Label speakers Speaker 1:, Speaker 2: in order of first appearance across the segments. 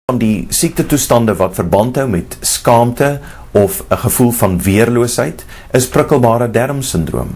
Speaker 1: Van die siektetoestande wat verband hou met skaamte of 'n gevoel van weerloosheid is prikkelbare darmsindroom.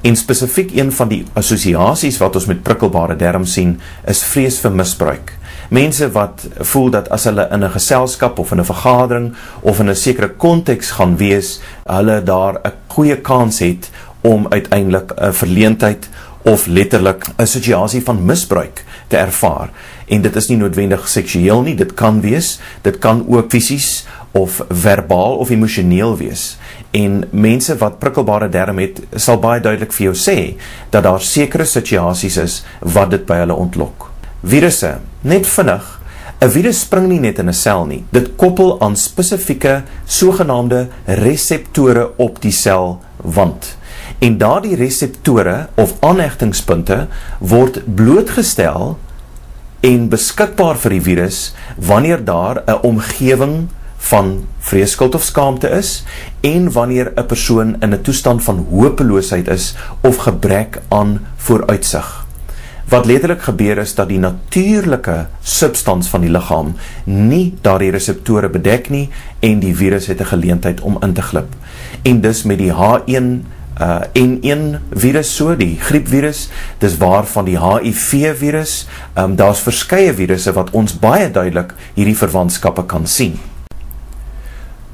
Speaker 1: En spesifiek een van die assosiasies wat ons met prikkelbare darm sien, is vrees vir misbruik. Mense wat voel dat as hulle in 'n geselskap of in 'n vergadering of in 'n sekere konteks gaan wees, hulle daar 'n goeie kans het om uiteindelik 'n verleentheid of letterlik 'n situasie van misbruik te ervaar. En dit is nie noodwendig seksueel nie, dit kan wees, dit kan ook fisies of verbaal of emosioneel wees. En mense wat prikkelbare darm het, sal baie duidelik vir jou sê, dat daar sekere situasies is wat dit by hulle ontlok. Virusse, net vinnig, 'n virus spring nie net in 'n sel nie, dit koppel aan spesifieke sogenaamde reseptore op die selwand. En daardie reseptore of aanhegtingspunte word blootgestel en beskikbaar vir die virus wanneer daar 'n omgewing van vrees, skuld of skaamte is en wanneer 'n persoon in 'n toestand van hopeloosheid is of gebrek aan vooruitsig. Wat letterlik gebeur is dat die natuurlike substans van die liggaam nie daardie reseptore bedek nie en die virus het 'n geleentheid om in te glip. En dus met die H1N1 virus so, die griepvirus, dis waarvan die HIV virus, daar's verskeie virusse wat ons baie duidelik hierdie verwantskappe kan sien.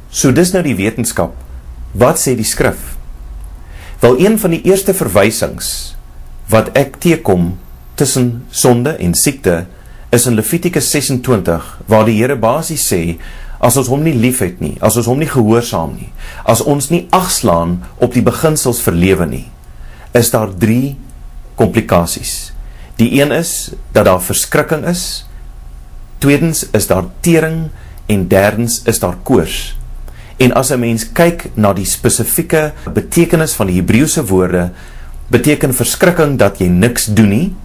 Speaker 1: So dis nou die wetenskap. Wat sê die skrif? Wel, een van die eerste verwysings wat ek teekom tussen sonde en siekte is in Levitikus 26, waar die Here basies sê, as ons hom nie lief het nie, as ons hom nie gehoorsaam nie, as ons nie agslaan op die beginsels vir lewe nie, is daar 3 komplikasies. Die een is dat daar verskrikking is, tweedens is daar tering en derdens is daar koors. En as 'n mens kyk na die spesifieke betekenis van die Hebreëse woorde, beteken verskrikking dat jy niks doen nie,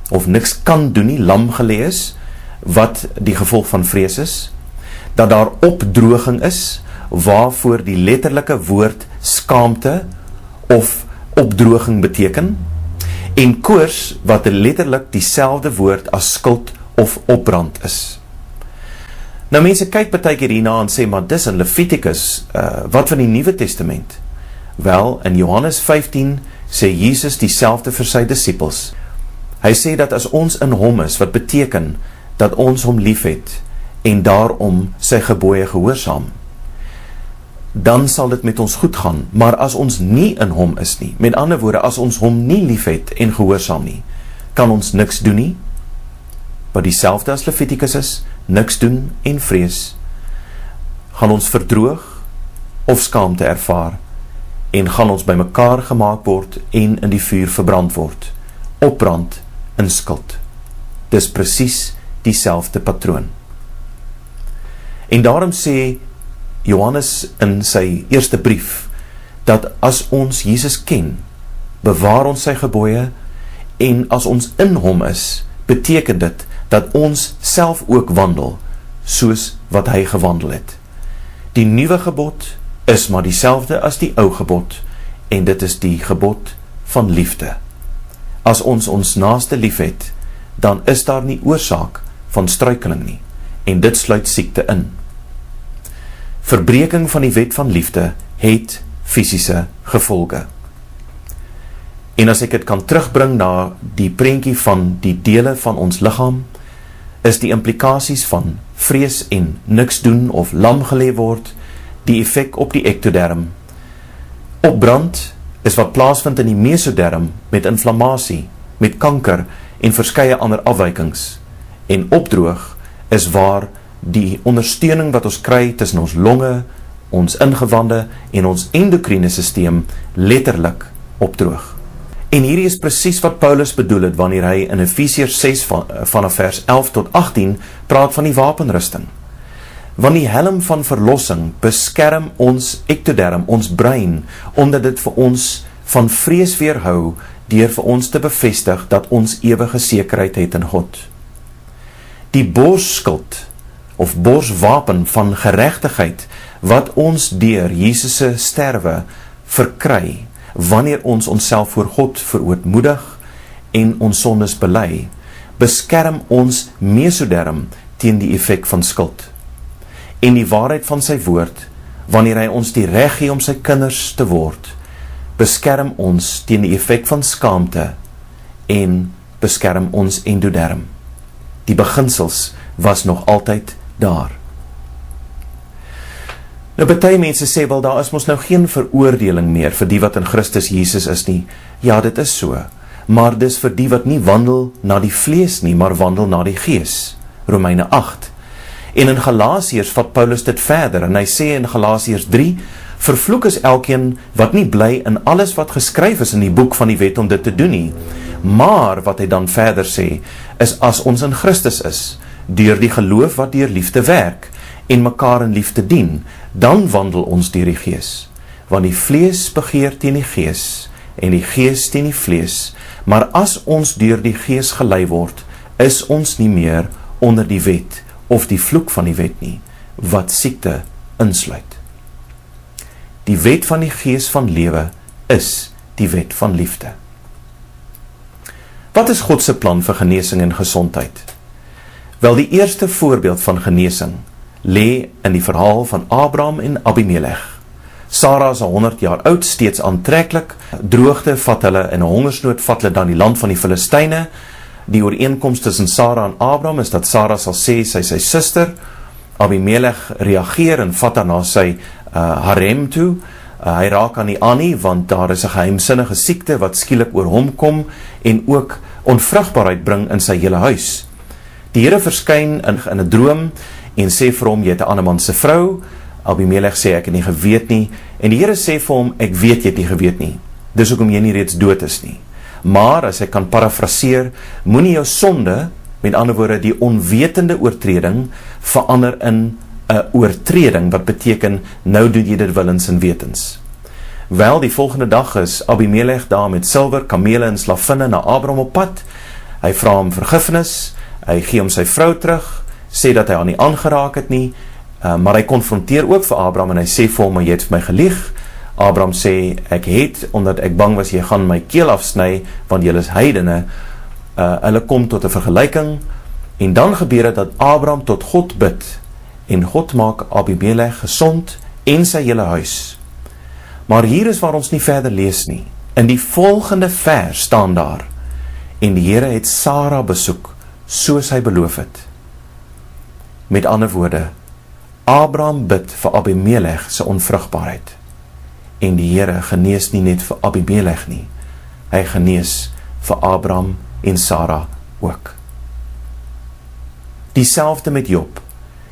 Speaker 1: of niks kan doen nie, lam gelê is, wat die gevolg van vrees is, dat daar opdroging is, waarvoor die letterlike woord skaamte of opdroging beteken, en koors, wat letterlik dieselfde woord as skuld of opbrand is. Nou mense kyk partykeer hierna en sê, maar dis in Levitikus, wat van die Nuwe Testament? Wel, in Johannes 15 sê Jesus dieselfde vir sy disippels. Hy sê dat as ons in hom is, wat beteken dat ons hom lief het, en daarom sy gebooie gehoorsaam, dan sal dit met ons goed gaan. Maar as ons nie in hom is nie, met ander woorde, as ons hom nie lief het en gehoorsaam nie, kan ons niks doen nie, wat dieselfde as Levitikus is, niks doen en vrees, gaan ons verdroog of skaamte ervaar, en gaan ons by mekaar gemaak word en in die vuur verbrand word, opbrand in skuld. Dis presies dieselfde patroon. En daarom sê Johannes in sy eerste brief, dat as ons Jesus ken, bewaar ons sy gebooie, en as ons in hom is, beteken dit, dat ons self ook wandel, soos wat hy gewandel het. Die nuwe gebod is maar dieselfde as die ou gebod, en dit is die gebod van liefde. As ons ons naaste lief het, dan is daar nie oorsaak van struikeling nie, en dit sluit siekte in. Verbreking van die wet van liefde het fisiese gevolge. En as ek dit kan terugbring na die prentjie van die dele van ons liggaam, is die implikasies van vrees en niks doen of lam gelê word, die effek op die ektoderm. Opbrand is wat plaasvind in die mesoderm met inflammasie, met kanker en verskeie ander afwykings. En opdroog is waar die ondersteuning wat ons kry tussen ons longe, ons ingewande en ons endokrine systeem letterlik opdroog. En hierdie is presies wat Paulus bedoel het wanneer hy in Efesiërs 6 vanaf vers 11 tot 18 praat van die wapenrusting. Want die helm van verlossing beskerm ons ektoderm, ons brein, omdat dit vir ons van vrees weerhou, deur vir ons te bevestig dat ons ewige sekerheid het in God. Die borsskild of borswapen van geregtigheid wat ons deur Jesus se sterwe verkry, wanneer ons onsself voor God verootmoedig en ons sondes bely, beskerm ons mesoderm teen die effek van skuld. En die waarheid van sy woord, wanneer hy ons die reg gee om sy kinders te word, beskerm ons teen die effek van skaamte en beskerm ons endoderm. Die beginsels was nog altyd daar. Nou, baie mense sê, wel, daar is mos nou geen veroordeling meer vir die wat in Christus Jesus is nie. Ja, dit is so. Maar dis vir die wat nie wandel na die vlees nie, maar wandel na die gees. Romeine 8. En in Galasiërs vat Paulus dit verder, en hy sê in Galasiërs 3, vervloek is elkeen wat nie bly in alles wat geskryf is in die boek van die wet om dit te doen nie. Maar, wat hy dan verder sê, is as ons in Christus is, deur die geloof wat deur liefde werk, en mekaar in liefde dien, dan wandel ons deur die gees. Want die vlees begeer teen die gees, en die gees teen die vlees, maar as ons deur die gees gelei word, is ons nie meer onder die wet, of die vloek van die wet nie, wat siekte insluit. Die wet van die gees van lewe is die wet van liefde. Wat is God se plan vir genesing en gesondheid? Wel, die eerste voorbeeld van genesing lê in die verhaal van Abraham en Abimelech. Sarah is 100 jaar oud, steeds aantreklik, droogte vat hulle en 'n hongersnood vat hulle dan die land van die Filistyne. Die ooreenkoms tussen Sarah en Abraham is dat Sarah sal sê sy suster. Abimelech reageer en vat haar na sy harem toe. Hy raak aan die Annie, want daar is 'n geheimsinnige siekte wat skielik oor hom kom en ook onvrugbaarheid bring in sy hele huis. Die Here verskyn in 'n droom en sê vir hom, jy het 'n ander man se vrou. Abimelech sê, ek het nie geweet nie. En die Here sê vir hom, ek weet jy het nie geweet nie. Dis hoekom jy nie reeds dood is nie. Maar, as ek kan parafraseer, moenie jou sonde, met ander woorde die onwetende oortreding, verander in 'n oortreding, wat beteken, nou doen jy dit willens en wetens. Wel, die volgende dag is Abimelech daar met silwer, kamele en slavinne na Abraham op pad. Hy vra hom vergifnis, hy gee hom sy vrou terug, sê dat hy haar nie aangeraak het nie, maar hy konfronteer ook vir Abraham en hy sê vir hom, jy het vir my gelieg. Abraham sê, ek het, omdat ek bang was, jy gaan my keel afsny, want jy is heidene. Hulle kom tot 'n vergelyking, en dan gebeur het dat Abraham tot God bid, en God maak Abimelech gesond, en sy hele huis. Maar hier is waar ons nie verder lees nie. In die volgende vers staan daar, en die Here het Sarah besoek, soos hy beloof het. Met ander woorde, Abraham bid vir Abimelech se onvrugbaarheid. En die Here genees nie net vir Abimelech nie, hy genees vir Abraham en Sarah ook. Dieselfde met Job.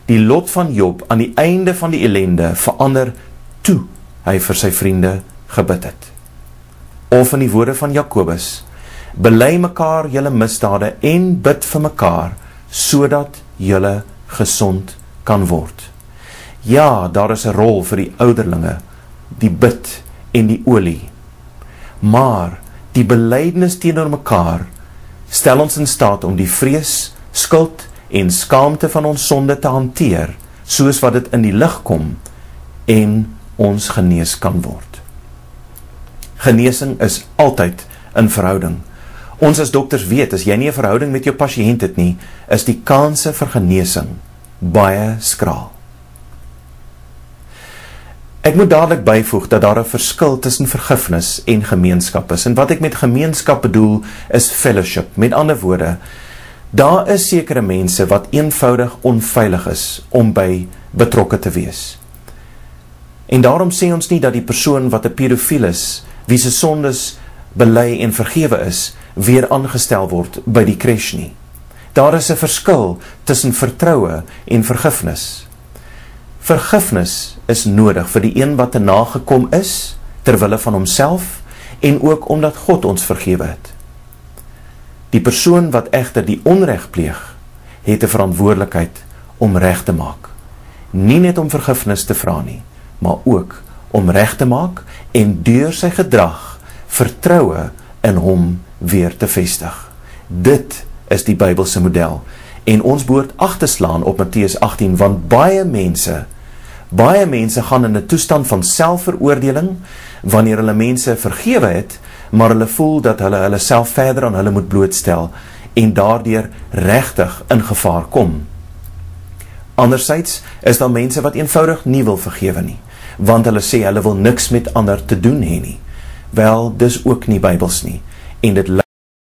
Speaker 1: Die lot van Job aan die einde van die ellende verander toe hy vir sy vriende gebid het. Of in die woorde van Jakobus, bely mekaar julle misdade en bid vir mekaar, sodat julle gesond kan word. Ja, daar is 'n rol vir die ouderlinge, die bid en die olie. Maar die belydenis teenoor mekaar stel ons in staat om die vrees, skuld en skaamte van ons sonde te hanteer, soos wat dit in die lig kom en ons genees kan word. Genesing is altyd in verhouding. Ons as dokters weet, as jy nie 'n verhouding met jou pasiënt het nie, is die kanse vir genesing baie skraal. Ek moet dadelik byvoeg dat daar 'n verskil tussen vergifnis en gemeenskap is. En wat ek met gemeenskap bedoel, is fellowship. Met ander woorde, daar is sekere mense wat eenvoudig onveilig is om by betrokke te wees. En daarom sê ons nie dat die persoon wat 'n pedofiel is, wie se sondes bely en vergewe is, weer aangestel word by die crash nie. Daar is 'n verskil tussen vertroue en vergifnis. Vergifnis is nodig vir die een wat te nagekom is, terwille van homself, en ook omdat God ons vergewe het. Die persoon wat egter die onreg pleeg, het 'n verantwoordelikheid om reg te maak. Nie net om vergifnis te vra nie, maar ook om reg te maak en deur sy gedrag vertroue in hom weer te vestig. Dit is die Bybelse model. En ons behoort ag te slaan op Matteus 18, want baie mense gaan in 'n toestand van selfveroordeling, wanneer hulle mense vergewe het, maar hulle voel dat hulle self verder aan hulle moet blootstel, en daardeur regtig in gevaar kom. Anderzijds is daar mense wat eenvoudig nie wil vergewe nie, want hulle sê hulle wil niks met ander te doen hê nie. Wel, dis ook nie Bybels nie, en dit